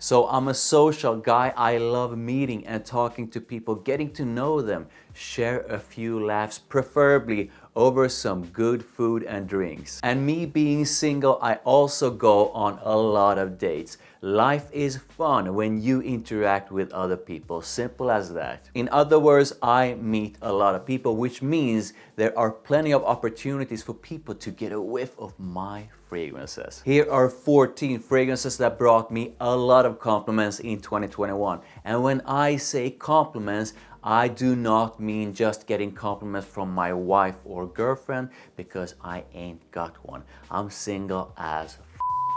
So I'm a social guy. I love meeting and talking to people, getting to know them, share a few laughs, preferably over some good food and drinks. And me being single, I also go on a lot of dates. Life is fun when you interact with other people, simple as that. In other words, I meet a lot of people, which means there are plenty of opportunities for people to get a whiff of my fragrances. Here are 14 fragrances that brought me a lot of compliments in 2021. And when I say compliments, I do not mean just getting compliments from my wife or girlfriend, because I ain't got one. I'm single as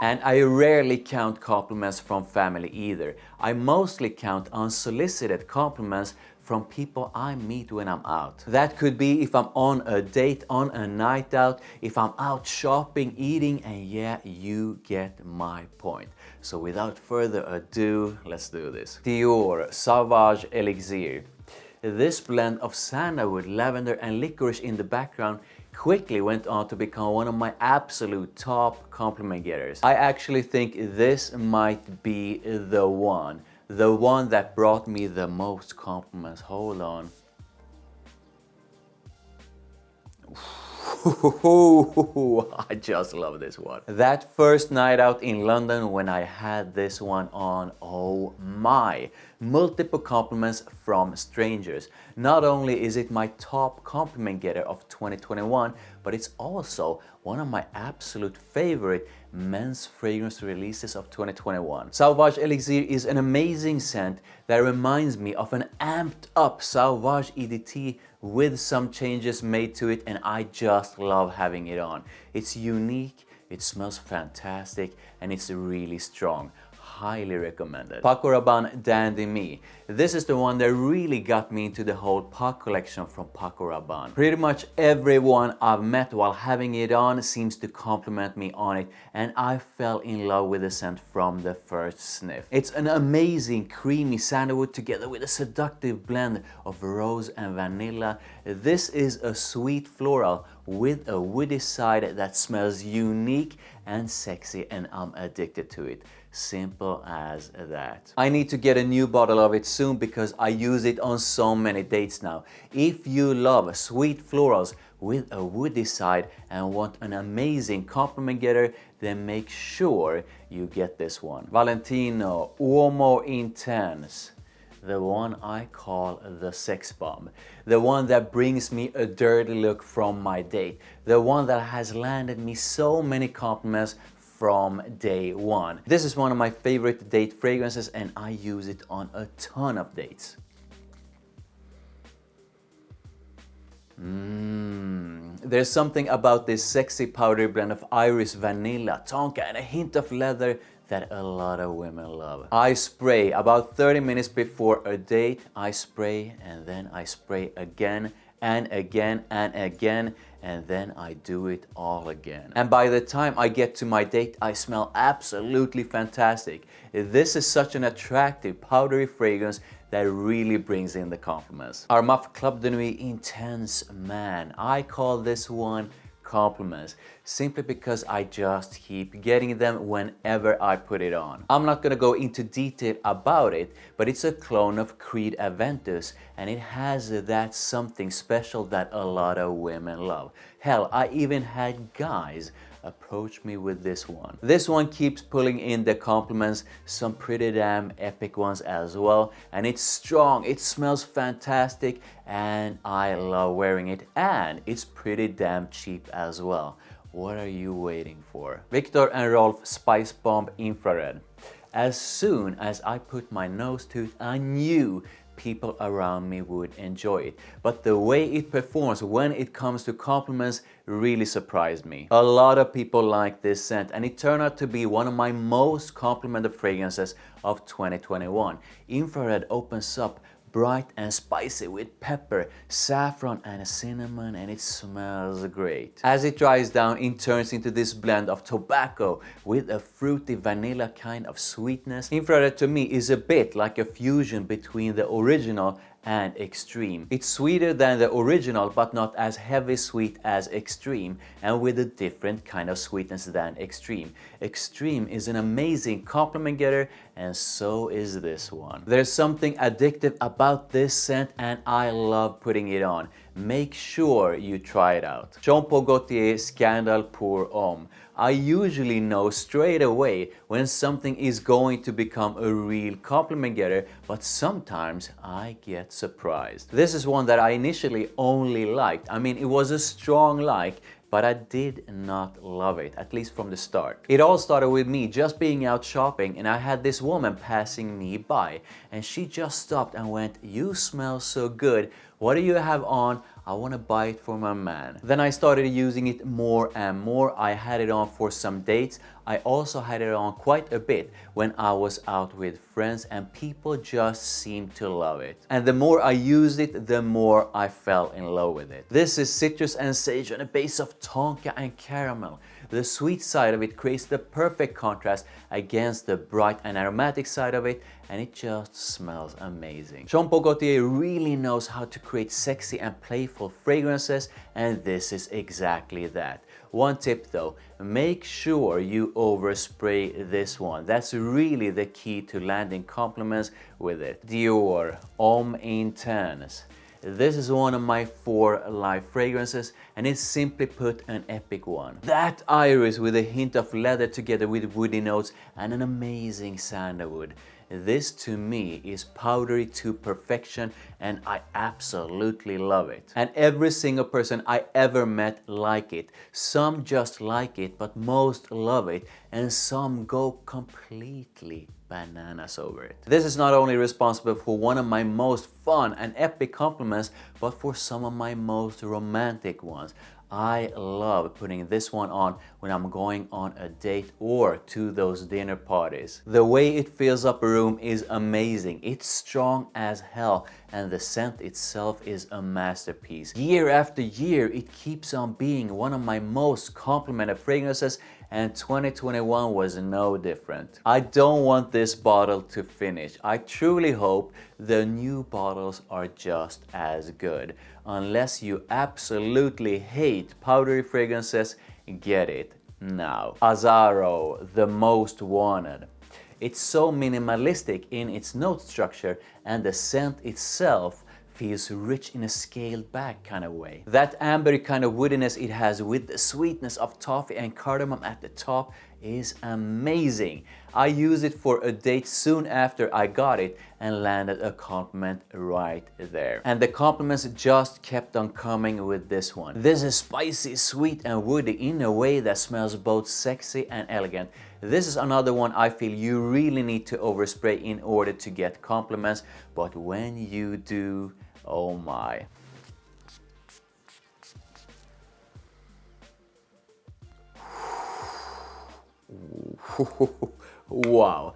and I rarely count compliments from family either. I mostly count unsolicited compliments from people I meet when I'm out. That could be if I'm on a date, on a night out, if I'm out shopping, eating, and yeah, you get my point. So without further ado, let's do this. DIOR SAUVAGE ELIXIR. This blend of sandalwood, lavender, and licorice in the background quickly went on to become one of my absolute top compliment getters. I actually think this might be the one that brought me the most compliments. Hold on. I just love this one. That first night out in London when I had this one on, oh my, multiple compliments from strangers. Not only is it my top compliment getter of 2021, but it's also one of my absolute favorite men's fragrance releases of 2021. Sauvage Elixir is an amazing scent that reminds me of an amped up Sauvage EDT with some changes made to it, and I just love having it on. It's unique, it smells fantastic, and it's really strong. Highly recommended. PACO Rabanne Dandy Me. This is the one that really got me into the whole PACO collection from PACO Rabanne. Pretty much everyone I've met while having it on seems to compliment me on it, and I fell in love with the scent from the first sniff. It's an amazing creamy sandalwood together with a seductive blend of rose and vanilla. This is a sweet floral with a woody side that smells unique and sexy, and I'm addicted to it. Simple as that. I need to get a new bottle of it soon because I use it on so many dates now. If you love sweet florals with a woody side and want an amazing compliment getter, then make sure you get this one. Valentino UOMO Intense. The one I call the sex bomb. The one that brings me a dirty look from my date. The one that has landed me so many compliments from day one. This is one of my favorite date fragrances, and I use it on a ton of dates. There's something about this sexy powdery blend of iris, vanilla, tonka, and a hint of leather that a lot of women love. I spray about 30 minutes before a date. I spray and then I spray again and again and again, and then I do it all again. And by the time I get to my date, I smell absolutely fantastic. This is such an attractive powdery fragrance that really brings in the compliments. ARMAF Club de Nuit Intense Man. I call this one compliments simply because I just keep getting them whenever I put it on. I'm not gonna go into detail about it, but it's a clone of Creed Aventus, and it has that something special that a lot of women love. Hell, I even had guys approach me with this one. This one keeps pulling in the compliments, some pretty damn epic ones as well, and it's strong, it smells fantastic, and I love wearing it, and it's pretty damn cheap as well. What are you waiting for? VIKTOR and ROLF SPICEBOMB Infrared. As soon as I put my nose to it, I knew people around me would enjoy it. But the way it performs when it comes to compliments really surprised me. A lot of people like this scent, and it turned out to be one of my most complimented fragrances of 2021. Infrared opens up bright and spicy with pepper, saffron, and cinnamon, and it smells great. As it dries down, it turns into this blend of tobacco with a fruity vanilla kind of sweetness. Infrared to me is a bit like a fusion between the original and extreme. It's sweeter than the original but not as heavy sweet as extreme, and with a different kind of sweetness than extreme. Extreme is an amazing compliment getter, and so is this one. There's something addictive about this scent and I love putting it on. Make sure you try it out. Jean Paul Gaultier Scandal pour Homme. I usually know straight away when something is going to become a real compliment getter, but sometimes I get surprised. This is one that I initially only liked. I mean, it was a strong like, but I did not love it, at least from the start. It all started with me just being out shopping, and I had this woman passing me by, and she just stopped and went, "You smell so good. What do you have on? I want to buy it for my man." Then I started using it more and more. I had it on for some dates. I also had it on quite a bit when I was out with friends, and people just seemed to love it. And the more I used it, the more I fell in love with it. This is citrus and sage on a base of tonka and caramel. The sweet side of it creates the perfect contrast against the bright and aromatic side of it, and it just smells amazing. Jean Paul Gaultier really knows how to create sexy and playful fragrances, and this is exactly that. One tip though, make sure you overspray this one. That's really the key to landing compliments with it. DIOR Homme Intense. This is one of my 4 life fragrances, and it's simply put an epic one. That iris with a hint of leather together with woody notes and an amazing sandalwood. This to me is powdery to perfection, and I absolutely love it. And every single person I ever met like it. Some just like it, but most love it, and some go completely bananas over it. This is not only responsible for one of my most fun and epic compliments, but for some of my most romantic ones. I love putting this one on when I'm going on a date or to those dinner parties. The way it fills up a room is amazing. It's strong as hell, and the scent itself is a masterpiece. Year after year, it keeps on being one of my most complimented fragrances, and 2021 was no different. I don't want this bottle to finish. I truly hope the new bottles are just as good. Unless you absolutely hate powdery fragrances, get it now. AZZARO, the most wanted. It's so minimalistic in its note structure, and the scent itself feels rich in a scaled back kind of way. That ambery kind of woodiness it has with the sweetness of toffee and cardamom at the top is amazing. I used it for a date soon after I got it and landed a compliment right there. And the compliments just kept on coming with this one. This is spicy, sweet and woody in a way that smells both sexy and elegant. This is another one I feel you really need to overspray in order to get compliments, but when you do, oh my. Wow.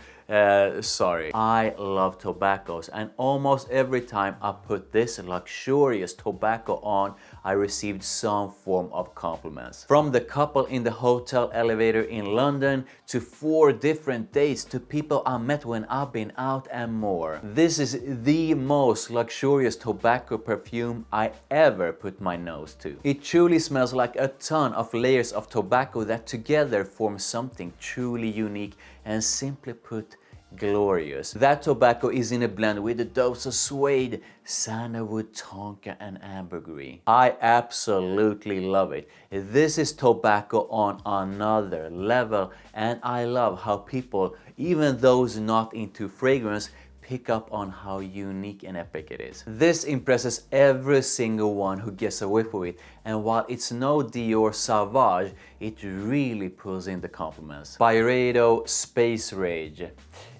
Sorry. I love tobaccos, and almost every time I put this luxurious tobacco on, I received some form of compliments. From the couple in the hotel elevator in London, to 4 different dates, to people I met when I've been out, and more. This is the most luxurious tobacco perfume I ever put my nose to. It truly smells like a ton of layers of tobacco that together form something truly unique and, simply put, glorious. That tobacco is in a blend with a dose of suede, sandalwood, tonka and ambergris. I absolutely love it. This is tobacco on another level, and I love how people, even those not into fragrance, pick up on how unique and epic it is. This impresses every single one who gets a whiff of it, and while it's no DIOR SAUVAGE, it really pulls in the compliments. BYREDO Space Rage.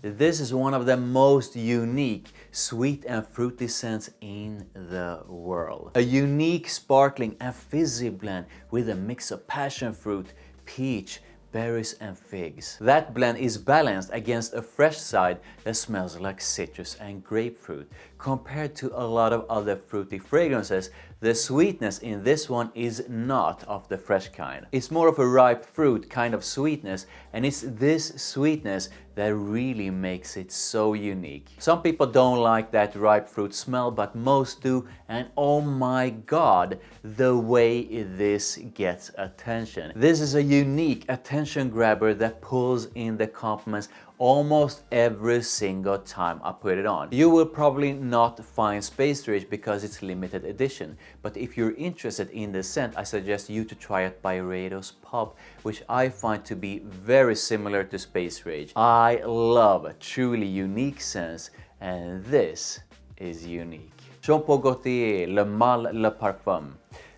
This is one of the most unique, sweet and fruity scents in the world. A unique, sparkling and fizzy blend with a mix of passion fruit, peach, berries and figs. That blend is balanced against a fresh side that smells like citrus and grapefruit. Compared to a lot of other fruity fragrances, The sweetness in this one is not of the fresh kind. It's more of a ripe fruit kind of sweetness, and it's this sweetness that really makes it so unique. Some people don't like that ripe fruit smell, but most do, and oh my god, the way this gets attention. This is a unique attention grabber that pulls in the compliments almost every single time I put it on. You will probably not find Space Rage because it's limited edition, but if you're interested in the scent, I suggest you to try out BYREDO's Pop, which I find to be very similar to Space Rage. I love truly unique scents, and this is unique. Jean Paul Gaultier, Le Mal Le Parfum.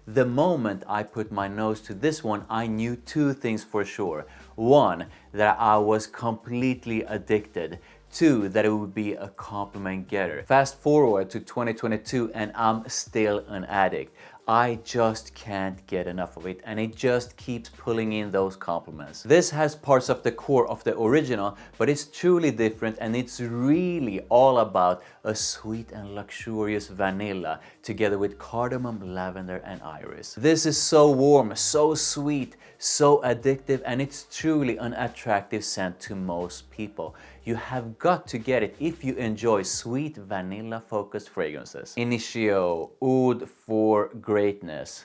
The moment I put my nose to this one, I knew two things for sure. One, that I was completely addicted. Two, that it would be a compliment getter. Fast forward to 2022 and I'm still an addict. I just can't get enough of it, and it just keeps pulling in those compliments. This has parts of the core of the original, but it's truly different, and it's really all about a sweet and luxurious vanilla together with cardamom, lavender and iris. This is so warm, so sweet, so addictive, and it's truly an attractive scent to most people. You have got to get it if you enjoy sweet vanilla focused fragrances. INITIO, Oud for Greatness.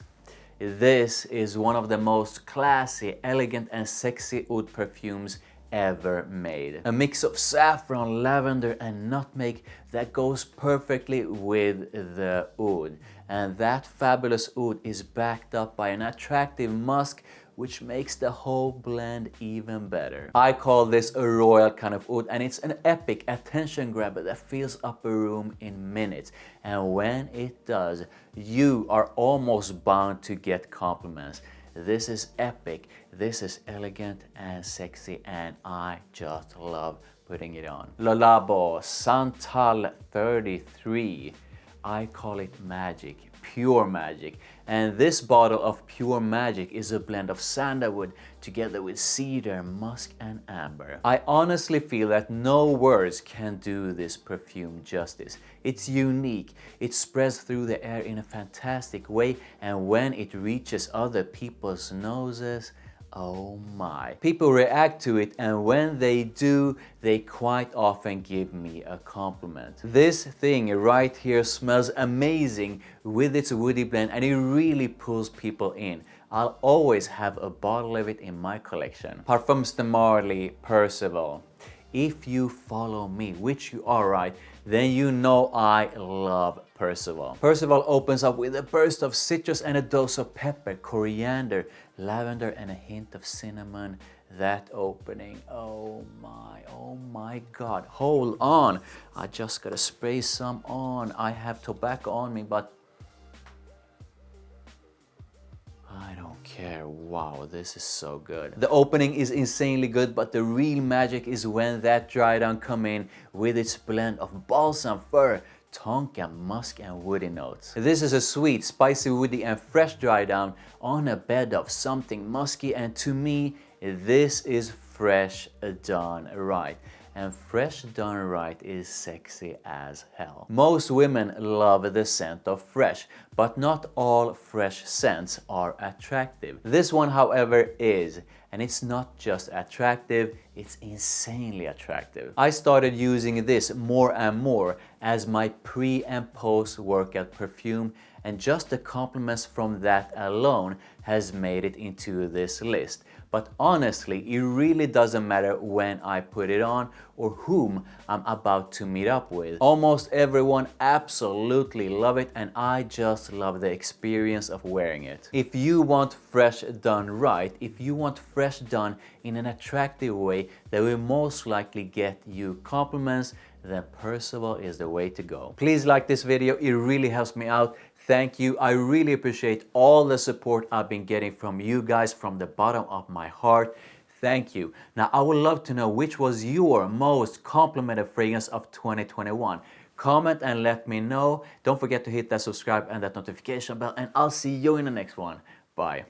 This is one of the most classy, elegant and sexy oud perfumes ever made. A mix of saffron, lavender and nutmeg that goes perfectly with the oud. And that fabulous oud is backed up by an attractive musk, which makes the whole blend even better. I call this a royal kind of oud, and it's an epic attention grabber that fills up a room in minutes. And when it does, you are almost bound to get compliments. This is epic, this is elegant and sexy, and I just love putting it on. Le Labo SANTAL 33. I call it magic, pure magic. And this bottle of pure magic is a blend of sandalwood together with cedar, musk and amber. I honestly feel that no words can do this perfume justice. It's unique, it spreads through the air in a fantastic way, and when it reaches other people's noses, oh my. People react to it, and when they do, they quite often give me a compliment. This thing right here smells amazing with its woody blend, and it really pulls people in. I'll always have a bottle of it in my collection. Parfums de Marly, PERCIVAL. If you follow me, which you are, right, then you know I love PERCIVAL. PERCIVAL opens up with a burst of citrus and a dose of pepper, coriander, lavender and a hint of cinnamon. That opening, oh my god. Hold on, I just gotta spray some on. I have tobacco on me, but I don't care. Wow, this is so good. The opening is insanely good, but the real magic is when that dry down come in with its blend of balsam, fir, tonka, musk and woody notes. This is a sweet, spicy, woody and fresh dry down on a bed of something musky, and to me, this is fresh done right. And fresh done right is sexy as hell. Most women love the scent of fresh, but not all fresh scents are attractive. This one, however, is. And it's not just attractive, it's insanely attractive. I started using this more and more as my pre and post workout perfume, and just the compliments from that alone has made it into this list. But honestly, it really doesn't matter when I put it on or whom I'm about to meet up with. Almost everyone absolutely love it, and I just love the experience of wearing it. If you want fresh done right, if you want fresh done in an attractive way that will most likely get you compliments, then PERCIVAL is the way to go. Please like this video, it really helps me out. Thank you. I really appreciate all the support I've been getting from you guys from the bottom of my heart. Thank you. Now, I would love to know which was your most complimented fragrance of 2021. Comment and let me know. Don't forget to hit that subscribe and that notification bell, and I'll see you in the next one. Bye.